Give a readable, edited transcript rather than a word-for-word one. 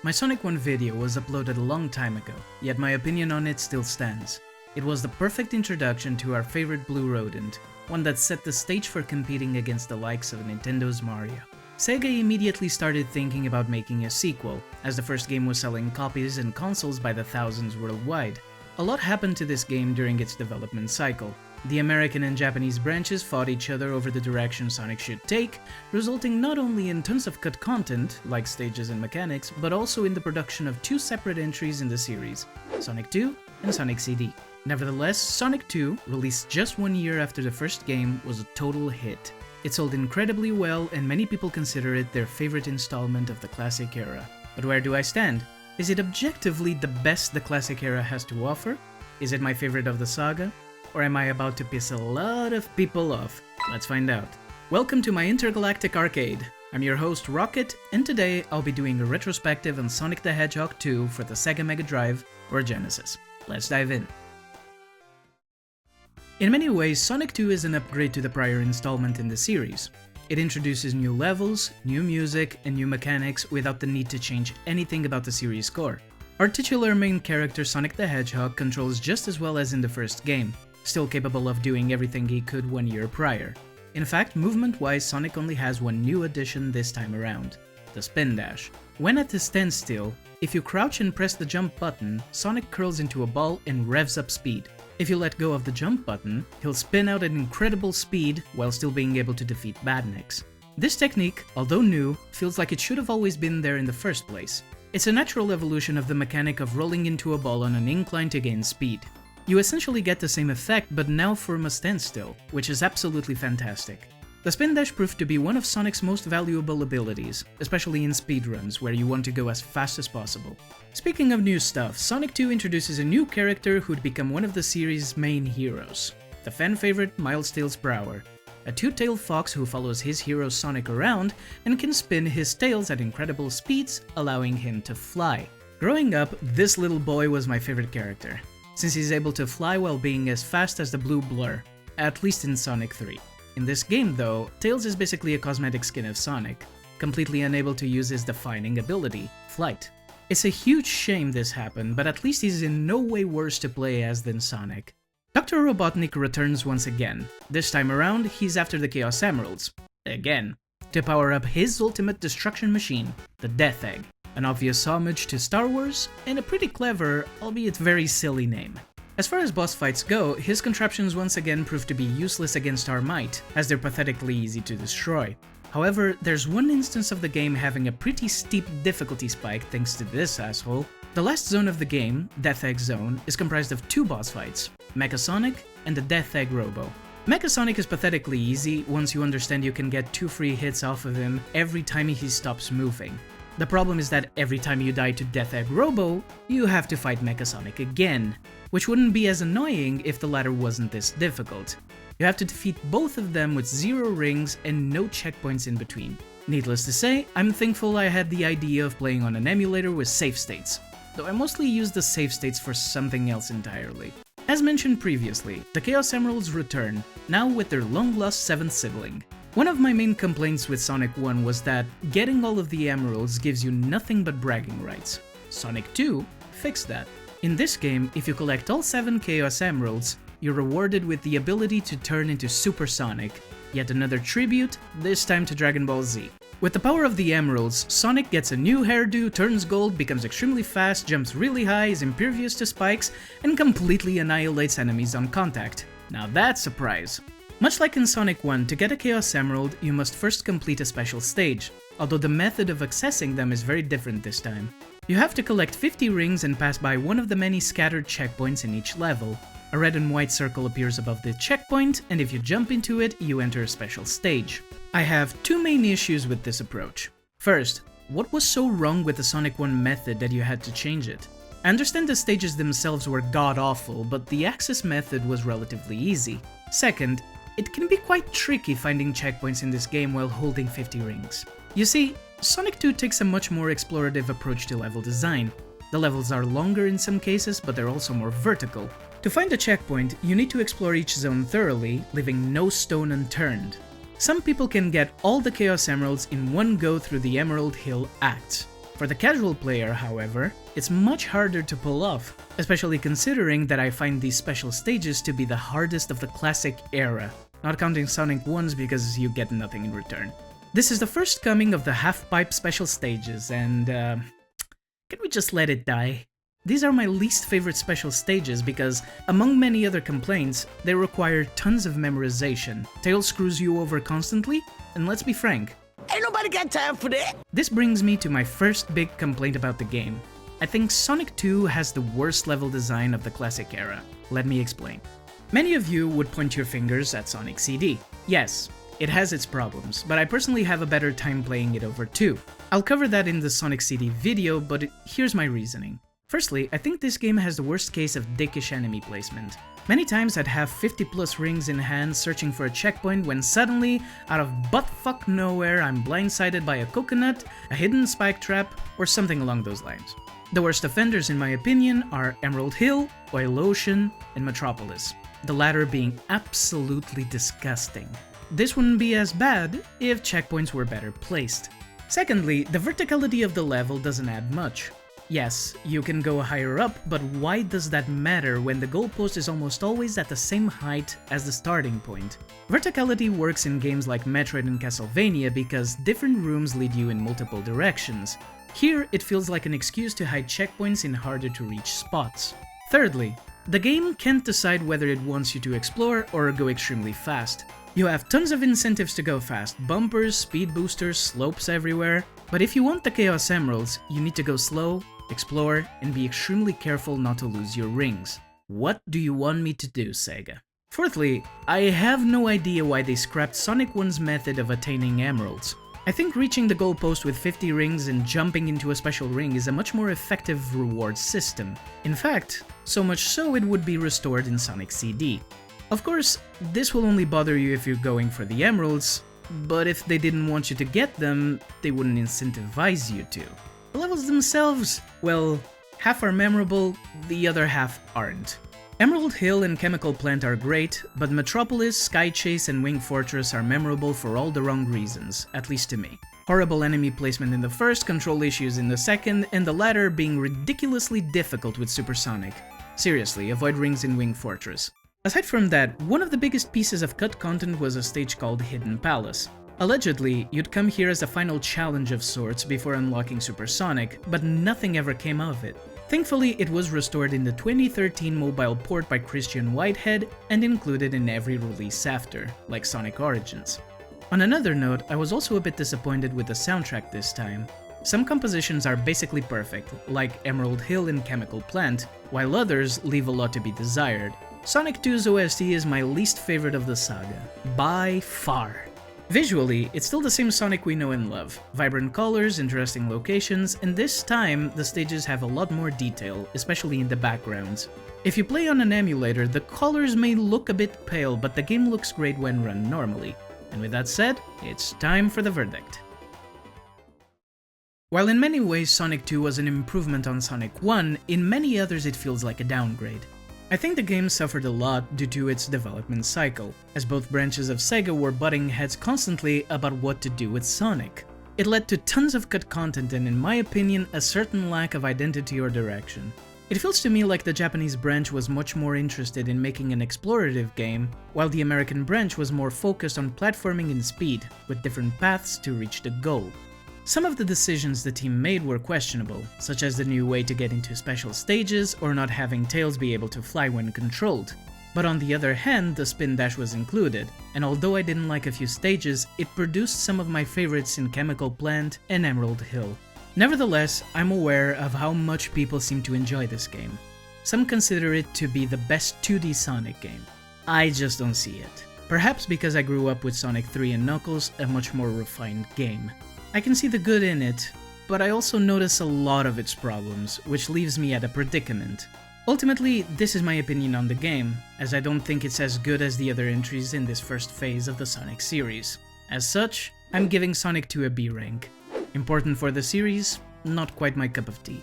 My Sonic 1 video was uploaded a long time ago, yet my opinion on it still stands. It was the perfect introduction to our favorite blue rodent, one that set the stage for competing against the likes of Nintendo's Mario. Sega immediately started thinking about making a sequel, as the first game was selling copies and consoles by the thousands worldwide. A lot happened to this game during its development cycle. The American and Japanese branches fought each other over the direction Sonic should take, resulting not only in tons of cut content, like stages and mechanics, but also in the production of two separate entries in the series, Sonic 2 and Sonic CD. Nevertheless, Sonic 2, released just 1 year after the first game, was a total hit. It sold incredibly well and many people consider it their favorite installment of the classic era. But where do I stand? Is it objectively the best the classic era has to offer? Is it my favorite of the saga? Or am I about to piss a lot of people off? Let's find out. Welcome to my intergalactic arcade. I'm your host Rocket, and today I'll be doing a retrospective on Sonic the Hedgehog 2 for the Sega Mega Drive or Genesis. Let's dive in. In many ways, Sonic 2 is an upgrade to the prior installment in the series. It introduces new levels, new music, and new mechanics without the need to change anything about the series core. Our titular main character Sonic the Hedgehog controls just as well as in the first game, still capable of doing everything he could 1 year prior. In fact, movement-wise, Sonic only has one new addition this time around, the spin dash. When at a standstill, if you crouch and press the jump button, Sonic curls into a ball and revs up speed. If you let go of the jump button, he'll spin out at incredible speed while still being able to defeat badniks. This technique, although new, feels like it should have always been there in the first place. It's a natural evolution of the mechanic of rolling into a ball on an incline to gain speed. You essentially get the same effect, but now from a standstill, which is absolutely fantastic. The spin dash proved to be one of Sonic's most valuable abilities, especially in speedruns where you want to go as fast as possible. Speaking of new stuff, Sonic 2 introduces a new character who'd become one of the series' main heroes, the fan favorite Miles Tails Prower, a two-tailed fox who follows his hero Sonic around and can spin his tails at incredible speeds, allowing him to fly. Growing up, this little boy was my favorite character, since he's able to fly while being as fast as the blue blur, at least in Sonic 3. In this game though, Tails is basically a cosmetic skin of Sonic, completely unable to use his defining ability, flight. It's a huge shame this happened, but at least he's in no way worse to play as than Sonic. Dr. Robotnik returns once again. This time around, he's after the Chaos Emeralds, again, to power up his ultimate destruction machine, the Death Egg. An obvious homage to Star Wars, and a pretty clever, albeit very silly name. As far as boss fights go, his contraptions once again prove to be useless against our might, as they're pathetically easy to destroy. However, there's one instance of the game having a pretty steep difficulty spike thanks to this asshole. The last zone of the game, Death Egg Zone, is comprised of two boss fights, Mecha Sonic and the Death Egg Robo. Mecha Sonic is pathetically easy once you understand you can get 2 free hits off of him every time he stops moving. The problem is that every time you die to Death Egg Robo, you have to fight Mecha Sonic again, which wouldn't be as annoying if the latter wasn't this difficult. You have to defeat both of them with 0 rings and no checkpoints in between. Needless to say, I'm thankful I had the idea of playing on an emulator with save states, though I mostly used the save states for something else entirely. As mentioned previously, the Chaos Emeralds return, now with their long-lost 7th sibling. One of my main complaints with Sonic 1 was that getting all of the emeralds gives you nothing but bragging rights. Sonic 2 fixed that. In this game, if you collect all 7 Chaos Emeralds, you're rewarded with the ability to turn into Super Sonic, yet another tribute, this time to Dragon Ball Z. With the power of the emeralds, Sonic gets a new hairdo, turns gold, becomes extremely fast, jumps really high, is impervious to spikes, and completely annihilates enemies on contact. Now that's a prize. Much like in Sonic 1, to get a Chaos Emerald, you must first complete a special stage, although the method of accessing them is very different this time. You have to collect 50 rings and pass by one of the many scattered checkpoints in each level. A red and white circle appears above the checkpoint, and if you jump into it, you enter a special stage. I have 2 main issues with this approach. First, what was so wrong with the Sonic 1 method that you had to change it? I understand the stages themselves were god-awful, but the access method was relatively easy. Second, it can be quite tricky finding checkpoints in this game while holding 50 rings. You see, Sonic 2 takes a much more explorative approach to level design. The levels are longer in some cases, but they're also more vertical. To find a checkpoint, you need to explore each zone thoroughly, leaving no stone unturned. Some people can get all the Chaos Emeralds in one go through the Emerald Hill Act. For the casual player, however, it's much harder to pull off, especially considering that I find these special stages to be the hardest of the classic era, not counting Sonic 1's because you get nothing in return. This is the first coming of the half-pipe special stages, and can we just let it die? These are my least favorite special stages because, among many other complaints, they require tons of memorization, Tails screws you over constantly, and let's be frank, ain't nobody got time for that! This brings me to my first big complaint about the game. I think Sonic 2 has the worst level design of the classic era. Let me explain. Many of you would point your fingers at Sonic CD. Yes, it has its problems, but I personally have a better time playing it over 2. I'll cover that in the Sonic CD video, but here's my reasoning. Firstly, I think this game has the worst case of dickish enemy placement. Many times I'd have 50 plus rings in hand searching for a checkpoint when suddenly, out of buttfuck nowhere, I'm blindsided by a coconut, a hidden spike trap, or something along those lines. The worst offenders in my opinion are Emerald Hill, Oil Ocean, and Metropolis, the latter being absolutely disgusting. This wouldn't be as bad if checkpoints were better placed. Secondly, the verticality of the level doesn't add much. Yes, you can go higher up, but why does that matter when the goalpost is almost always at the same height as the starting point? Verticality works in games like Metroid and Castlevania because different rooms lead you in multiple directions. Here, it feels like an excuse to hide checkpoints in harder to reach spots. Thirdly, the game can't decide whether it wants you to explore or go extremely fast. You have tons of incentives to go fast, bumpers, speed boosters, slopes everywhere, but if you want the Chaos Emeralds, you need to go slow, explore, and be extremely careful not to lose your rings. What do you want me to do, Sega? Fourthly, I have no idea why they scrapped Sonic 1's method of attaining emeralds. I think reaching the goalpost with 50 rings and jumping into a special ring is a much more effective reward system. In fact, so much so it would be restored in Sonic CD. Of course, this will only bother you if you're going for the emeralds, but if they didn't want you to get them, they wouldn't incentivize you to. The levels themselves, well, half are memorable, the other half aren't. Emerald Hill and Chemical Plant are great, but Metropolis, Sky Chase, and Wing Fortress are memorable for all the wrong reasons, at least to me. Horrible enemy placement in the first, control issues in the second, and the latter being ridiculously difficult with Supersonic. Seriously, avoid rings in Wing Fortress. Aside from that, one of the biggest pieces of cut content was a stage called Hidden Palace. Allegedly, you'd come here as a final challenge of sorts before unlocking Supersonic, but nothing ever came of it. Thankfully, it was restored in the 2013 mobile port by Christian Whitehead and included in every release after, like Sonic Origins. On another note, I was also a bit disappointed with the soundtrack this time. Some compositions are basically perfect, like Emerald Hill and Chemical Plant, while others leave a lot to be desired. Sonic 2's OST is my least favorite of the saga, by far. Visually, it's still the same Sonic we know and love. Vibrant colors, interesting locations, and this time, the stages have a lot more detail, especially in the backgrounds. If you play on an emulator, the colors may look a bit pale, but the game looks great when run normally. And with that said, it's time for the verdict. While in many ways Sonic 2 was an improvement on Sonic 1, in many others it feels like a downgrade. I think the game suffered a lot due to its development cycle, as both branches of Sega were butting heads constantly about what to do with Sonic. It led to tons of cut content and, in my opinion, a certain lack of identity or direction. It feels to me like the Japanese branch was much more interested in making an explorative game, while the American branch was more focused on platforming and speed, with different paths to reach the goal. Some of the decisions the team made were questionable, such as the new way to get into special stages or not having Tails be able to fly when controlled. But on the other hand, the spin dash was included, and although I didn't like a few stages, it produced some of my favorites in Chemical Plant and Emerald Hill. Nevertheless, I'm aware of how much people seem to enjoy this game. Some consider it to be the best 2D Sonic game. I just don't see it. Perhaps because I grew up with Sonic 3 and Knuckles, a much more refined game. I can see the good in it, but I also notice a lot of its problems, which leaves me at a predicament. Ultimately, this is my opinion on the game, as I don't think it's as good as the other entries in this first phase of the Sonic series. As such, I'm giving Sonic 2 a B rank. Important for the series, not quite my cup of tea.